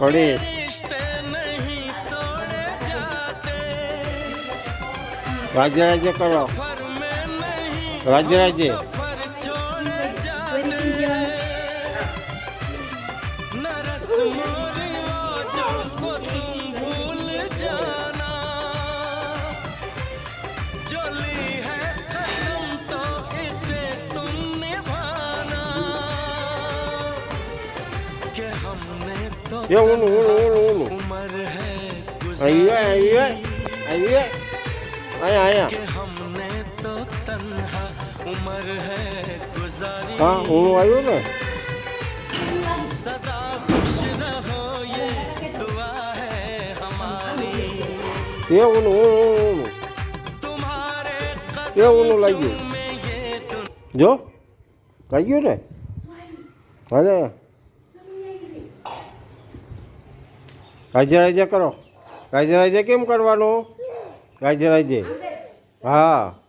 पड़ी राज्य राज्य करो राज्य राज्य ये उनु आइए आइए आइए आया आया हाँ उनु आयो ने सदा खुश रहो ये दुआ है हमारी ये उनु ये उनु लाइयो जो लाइयो ने अरे राज्य राज्य करो राज्य राज्य केम करवानो राज्य राज्य हाँ